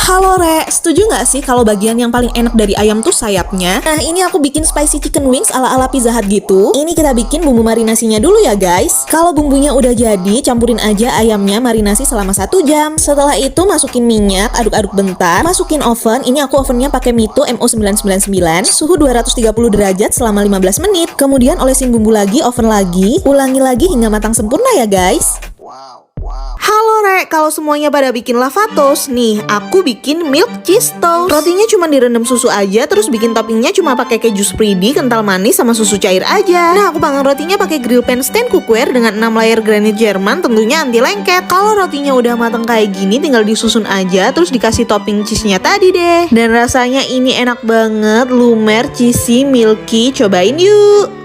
Halo Re, setuju nggak sih kalau bagian yang paling enak dari ayam tuh sayapnya? Nah ini aku bikin spicy chicken wings ala-ala Pizza Hut gitu. Ini kita bikin bumbu marinasinya dulu ya guys. Kalau bumbunya udah jadi, campurin aja ayamnya marinasi selama 1 jam. Setelah itu masukin minyak, aduk-aduk bentar. Masukin oven, ini aku ovennya pakai Mito MO999, suhu 230 derajat selama 15 menit. Kemudian olesin bumbu lagi, oven lagi, ulangi lagi hingga matang sempurna ya guys. Halo Re, kalau semuanya pada bikin lava toast, nih aku bikin milk cheese toast. Rotinya cuma direndam susu aja, terus bikin toppingnya cuma pakai keju spready, kental manis sama susu cair aja. Nah aku panggang rotinya pakai grill pan stand cookware dengan 6 layer granit Jerman, tentunya anti lengket. Kalau rotinya udah matang kayak gini, tinggal disusun aja, terus dikasih topping cheese-nya tadi deh. Dan rasanya ini enak banget, lumer, cheesy, milky, cobain yuk.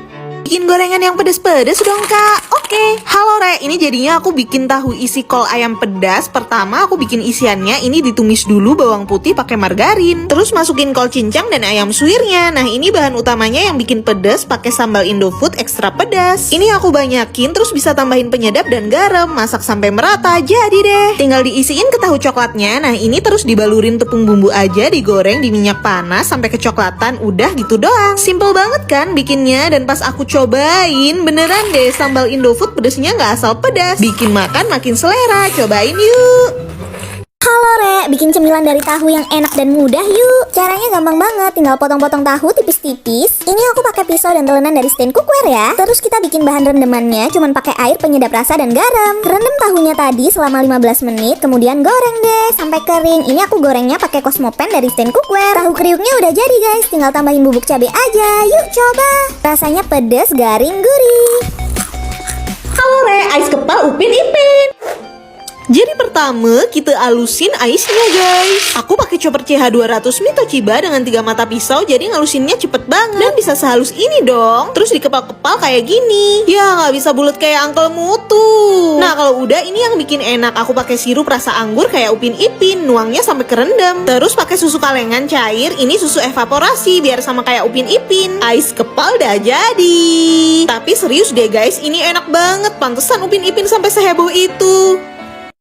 Bikin gorengan yang pedas-pedas dong kak. Oke. Halo Re, ini jadinya aku bikin tahu isi kol ayam pedas. Pertama aku bikin isiannya, ini ditumis dulu bawang putih pakai margarin. Terus masukin kol cincang dan ayam suwirnya. Nah ini bahan utamanya yang bikin pedas pakai sambal Indofood ekstra pedas. Ini aku banyakin, terus bisa tambahin penyedap dan garam. Masak sampai merata, jadi deh. Tinggal diisiin ke tahu coklatnya. Nah ini terus dibalurin tepung bumbu aja, digoreng di minyak panas sampai kecoklatan. Udah gitu doang. Simple banget kan bikinnya. Dan pas aku cobain, beneran deh sambal Indofood pedesnya nggak asal pedas, bikin makan makin selera. Cobain yuk. Halo Re, bikin cemilan dari tahu yang enak dan mudah yuk. Caranya gampang banget, tinggal potong-potong tahu tipis-tipis. Ini aku pakai pisau dan telenan dari stand cookware ya. Terus kita bikin bahan rendemannya cuman pakai air, penyedap rasa dan garam. Rendam tahunya tadi selama 15 menit, kemudian goreng deh sampai kering. Ini aku gorengnya pakai Cosmopan dari stand cookware. Tahu kriuknya udah jadi guys, tinggal tambahin bubuk cabai aja. Yuk coba. Rasanya pedes, garing, gurih. Halo Re, ais kepal Upin Ipin. Jadi pertama kita alusin aisnya guys. Aku pakai chopper CH200 Mito Chiba dengan 3 mata pisau, jadi ngalusinnya cepet banget dan bisa sehalus ini dong. Terus dikepal-kepal kayak gini. Ya nggak bisa bulat kayak Uncle Mutu. Nah kalau udah, ini yang bikin enak. Aku pakai sirup rasa anggur kayak Upin Ipin, nuangnya sampai kerendam. Terus pakai susu kalengan cair, ini susu evaporasi biar sama kayak Upin Ipin. Ais kepal udah jadi. Tapi serius deh guys, ini enak banget. Pantesan Upin Ipin sampai seheboh itu.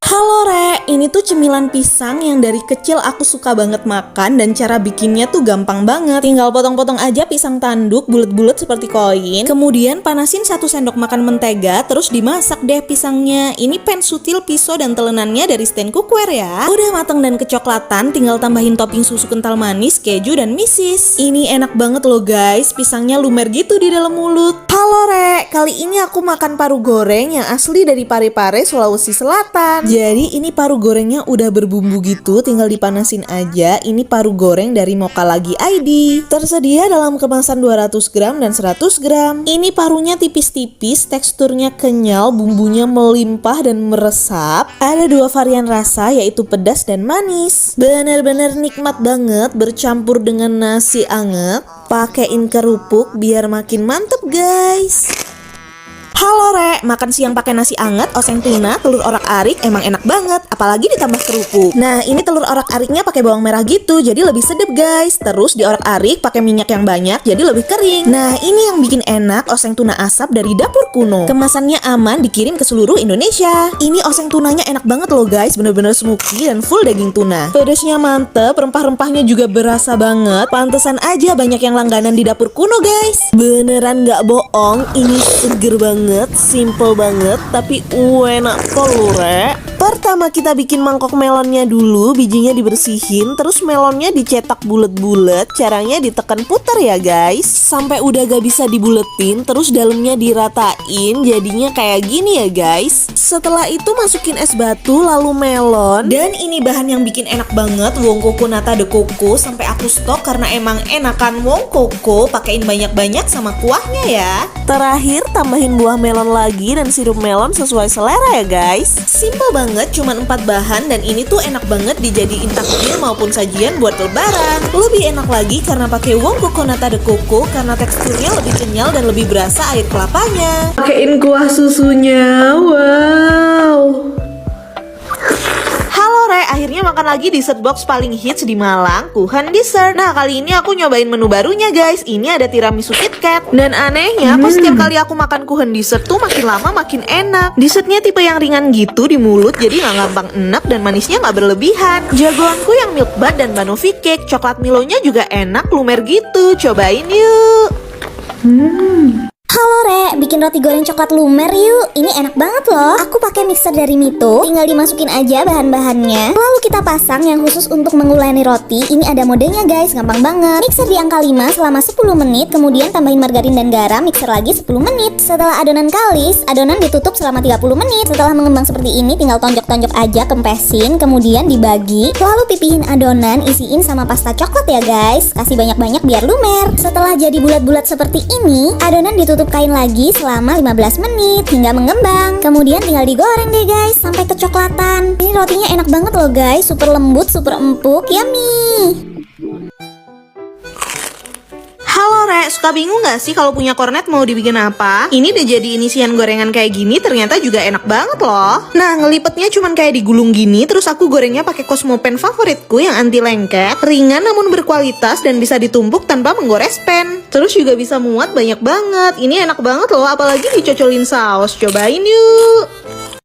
Halo Re, ini tuh cemilan pisang yang dari kecil aku suka banget makan dan cara bikinnya tuh gampang banget. Tinggal potong-potong aja pisang tanduk bulet-bulet seperti koin. Kemudian panasin 1 sendok makan mentega, terus dimasak deh pisangnya. Ini pan sutil, pisau dan telenannya dari stand cookware ya. Udah mateng dan kecoklatan, tinggal tambahin topping susu kental manis, keju dan misis. Ini enak banget loh guys, pisangnya lumer gitu di dalam mulut. Halo Re, kali ini aku makan paru goreng yang asli dari Parepare, Sulawesi Selatan. Jadi ini paru gorengnya udah berbumbu gitu, tinggal dipanasin aja. Ini paru goreng dari Mocha Lagi ID. Tersedia dalam kemasan 200 gram dan 100 gram. Ini parunya tipis-tipis, teksturnya kenyal, bumbunya melimpah dan meresap. Ada 2 varian rasa, yaitu pedas dan manis. Bener-bener nikmat banget, bercampur dengan nasi anget. Pakein kerupuk biar makin mantep guys. Halo Re, makan siang pakai nasi anget, oseng tuna, telur orak-arik emang enak banget, apalagi ditambah kerupuk. Nah, ini telur orak-ariknya pakai bawang merah gitu, jadi lebih sedap guys. Terus diorak-arik pakai minyak yang banyak, jadi lebih kering. Nah, ini yang bikin enak, oseng tuna asap dari Dapur Kuno. Kemasannya aman, dikirim ke seluruh Indonesia. Ini oseng tunanya enak banget loh guys, bener-bener smoky dan full daging tuna. Pedasnya mantep, rempah-rempahnya juga berasa banget. Pantesan aja banyak yang langganan di Dapur Kuno guys. Beneran gak bohong, ini seger banget. Simple banget tapi enak kok lho Re. Pertama kita bikin mangkok melonnya dulu, bijinya dibersihin, terus melonnya dicetak bulet-bulet. Caranya ditekan putar ya guys, sampai udah gak bisa dibuletin, terus dalamnya diratain, jadinya kayak gini ya guys. Setelah itu masukin es batu, lalu melon. Dan ini bahan yang bikin enak banget, wong koko nata de coco. Sampai aku stok karena emang enakan wong koko, pakein banyak-banyak sama kuahnya ya. Terakhir tambahin buah melon lagi dan sirup melon sesuai selera ya guys. Simple banget, cuman 4 bahan dan ini tuh enak banget dijadiin takjil maupun sajian buat lebaran. Lebih enak lagi karena pakai wong koko nata de coco karena teksturnya lebih kenyal dan lebih berasa air kelapanya. Pakein kuah susunya, wow. Halo Re, akhirnya akhirnya makan lagi dessert box paling hits di Malang, Kuchen Dessert. Nah, kali ini aku nyobain menu barunya guys. Ini ada tiramisu KitKat. Dan anehnya, kok setiap kali aku makan Kuchen Dessert tuh makin lama makin enak. Dessertnya tipe yang ringan gitu di mulut, jadi nggak gampang enak dan manisnya nggak berlebihan. Jagoanku yang milk bud dan banoffee cake. Coklat Milonya juga enak, lumer gitu. Cobain yuk. Halo Re, bikin roti goreng coklat lumer yuk. Ini enak banget loh. Aku pakai mixer dari Mito. Tinggal dimasukin aja bahan-bahannya. Lalu kita pasang yang khusus untuk menguleni roti. Ini ada modenya guys, gampang banget. Mixer di angka 5 selama 10 menit. Kemudian tambahin margarin dan garam, mixer lagi 10 menit. Setelah adonan kalis, adonan ditutup selama 30 menit. Setelah mengembang seperti ini, tinggal tonjok-tonjok aja, kempesin. Kemudian dibagi. Lalu pipihin adonan, isiin sama pasta coklat ya guys. Kasih banyak-banyak biar lumer. Setelah jadi bulat-bulat seperti ini, adonan ditutup kain lagi selama 15 menit hingga mengembang. Kemudian tinggal digoreng deh guys sampai kecoklatan. Ini rotinya enak banget loh guys, super lembut, super empuk, yummy. Halo Re, suka bingung gak sih kalau punya kornet mau dibikin apa? Ini udah jadi isian gorengan kayak gini, ternyata juga enak banget loh. Nah, ngelipetnya cuman kayak digulung gini, terus aku gorengnya pakai Cosmo Pen favoritku yang anti lengket, ringan namun berkualitas dan bisa ditumpuk tanpa menggores pen. Terus juga bisa muat banyak banget. Ini enak banget loh, apalagi dicocolin saus. Cobain yuk.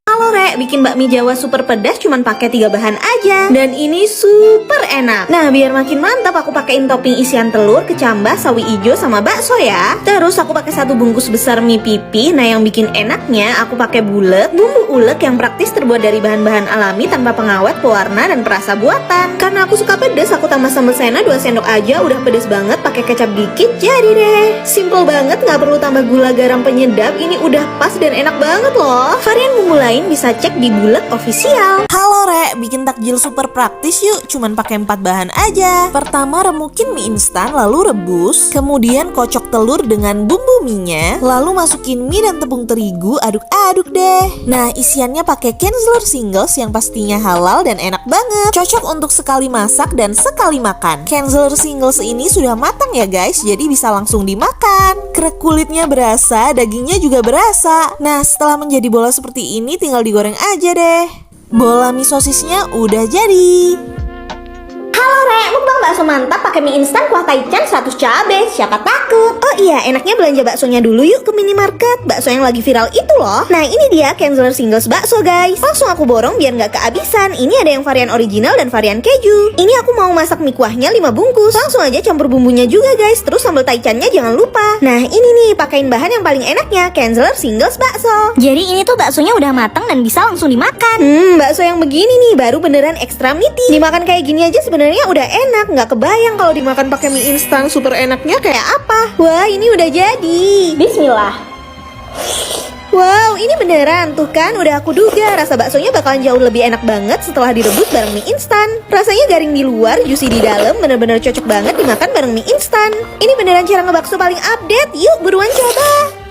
Halo Re, bikin bakmi Jawa super pedas cuman pakai 3 bahan aja. Dan ini super enak. Nah, biar makin mantap aku pakein topping isian telur, kecambah, sawi ijo sama bakso ya. Terus aku pakai 1 bungkus besar mie pipih. Nah, yang bikin enaknya aku pakai bulet, bumbu ulek yang praktis terbuat dari bahan-bahan alami tanpa pengawet, pewarna dan perasa buatan. Karena aku suka pedas, aku tambah sambal sena 2 sendok aja, udah pedas banget, pakai kecap dikit jadi deh. Simple banget, nggak perlu tambah gula garam penyedap. Ini udah pas dan enak banget loh. Varian bumbu lain bisa cek di Bulet Official. Halo Re, bikin takjil super praktis yuk. Cuman pakai 4 bahan aja. Pertama, remukin mie instan lalu rebus. Kemudian kocok telur dengan bumbu mie-nya. Lalu masukin mie dan tepung terigu, aduk-aduk deh. Nah, isiannya pakai Kenzler Singles yang pastinya halal dan enak banget. Cocok untuk sekali masak dan sekali makan. Kenzler Singles ini sudah matang ya guys, jadi bisa langsung dimakan. Krek kulitnya berasa, dagingnya juga berasa. Nah, setelah menjadi bola seperti ini tinggal digoreng aja deh. Bola mie sosisnya udah jadi. Halo Re, mukbang bakso mantap pakai mie instan kuah taichan 100 cabe. Siapa takut? Oh iya, enaknya belanja baksonya dulu yuk ke minimarket. Bakso yang lagi viral itu loh. Nah, ini dia Kenzler Singles bakso guys. Langsung aku borong biar nggak kehabisan. Ini ada yang varian original dan varian keju. Ini aku mau masak mie kuahnya 5 bungkus. Langsung aja campur bumbunya juga guys. Terus sambal taichannya jangan lupa. Nah, ini nih, pakain bahan yang paling enaknya, Kenzler Singles bakso. Jadi ini tuh baksonya udah matang dan bisa langsung dimakan. Bakso yang begini nih baru beneran ekstra meaty. Dimakan kayak gini aja sebenarnya udah enak. Nggak kebayang kalau dimakan pakai mie instan super enaknya kayak apa. Wah, ini udah jadi. Bismillah. Wow, ini beneran. Tuh kan, udah aku duga rasa baksonya bakalan jauh lebih enak banget setelah direbus bareng mie instan. Rasanya garing di luar, juicy di dalam, bener-bener cocok banget dimakan bareng mie instan. Ini beneran cara ngebakso paling update. Yuk, buruan coba.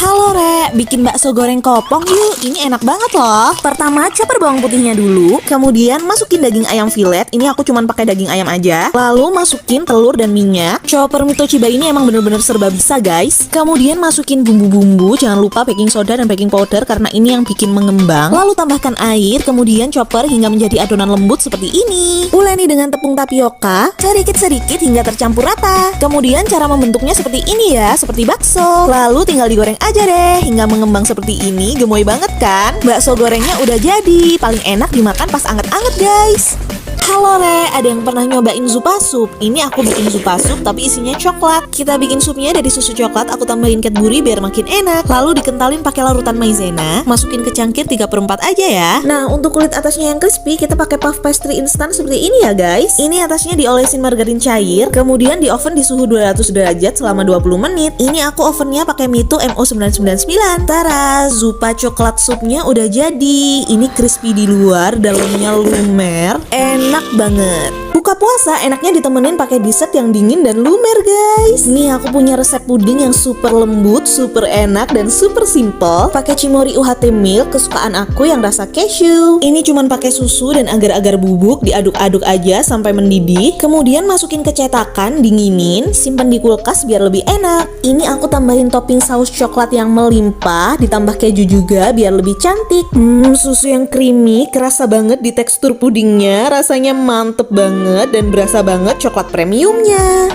Halo Re, bikin bakso goreng kopong yuk. Ini enak banget loh. Pertama, chopper bawang putihnya dulu. Kemudian masukin daging ayam filet. Ini aku cuman pakai daging ayam aja. Lalu masukin telur dan minyak. Chopper Mito Chiba ini emang bener-bener serba bisa guys. Kemudian masukin bumbu-bumbu. Jangan lupa baking soda dan baking powder karena ini yang bikin mengembang. Lalu tambahkan air. Kemudian chopper hingga menjadi adonan lembut seperti ini. Uleni dengan tepung tapioka sedikit-sedikit hingga tercampur rata. Kemudian cara membentuknya seperti ini ya, seperti bakso. Lalu tinggal digoreng aja deh hingga mengembang seperti ini. Gemoy banget kan? Bakso gorengnya udah jadi. Paling enak dimakan pas anget-anget guys. Halo Re, ada yang pernah nyobain zupa sup? Ini aku bikin zupa sup tapi isinya coklat. Kita bikin supnya dari susu coklat, aku tambahin Cadbury biar makin enak. Lalu dikentalin pakai larutan maizena. Masukin ke cangkir 3/4 aja ya. Nah, untuk kulit atasnya yang crispy, kita pakai puff pastry instan seperti ini ya guys. Ini atasnya diolesin margarin cair, kemudian di oven di suhu 200 derajat selama 20 menit. Ini aku ovennya pakai Mito MO999. Tara, zupa coklat supnya udah jadi. Ini crispy di luar, dalamnya lumer, enak enak banget. Buka puasa enaknya ditemenin pakai dessert yang dingin dan lumer guys. Nih aku punya resep puding yang super lembut, super enak dan super simple. Pakai Cimory UHT milk kesukaan aku yang rasa cashew. Ini cuman pakai susu dan agar-agar bubuk, diaduk-aduk aja sampai mendidih. Kemudian masukin ke cetakan, dinginin, simpan di kulkas biar lebih enak. Ini aku tambahin topping saus coklat yang melimpah, ditambah keju juga biar lebih cantik. Susu yang creamy, kerasa banget di tekstur pudingnya, rasanya mantep banget dan berasa banget coklat premiumnya.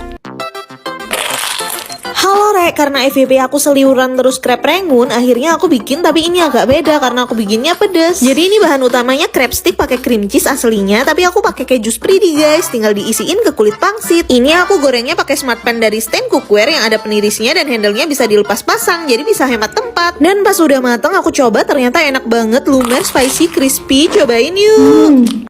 Halo Rek, karena FYP aku seliuran terus krep rengun, akhirnya aku bikin tapi ini agak beda karena aku bikinnya pedas. Jadi ini bahan utamanya crab stick pakai cream cheese aslinya, tapi aku pakai keju spready guys, tinggal diisiin ke kulit pangsit. Ini aku gorengnya pakai smart pan dari Stand Cookware yang ada penirisnya dan handle-nya bisa dilepas pasang, jadi bisa hemat tempat. Dan pas udah mateng aku coba, ternyata enak banget, lumer, spicy, crispy, cobain yuk.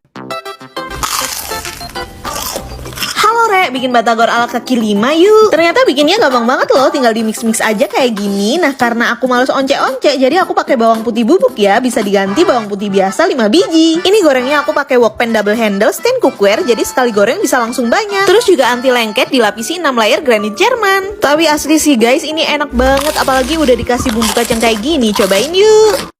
Rek, bikin batagor ala kaki 5 yuk. Ternyata bikinnya gampang banget loh, tinggal di mix kayak gini. Nah karena aku males once-once, jadi aku pakai bawang putih bubuk ya, bisa diganti bawang putih biasa 5 biji. Ini gorengnya aku pakai wok pan double handle Stand Cookware, jadi sekali goreng bisa langsung banyak. Terus juga anti lengket, dilapisi 6 layer granit Jerman. Tapi asli sih guys, ini enak banget, apalagi udah dikasih bumbu kacang kayak gini, cobain yuk.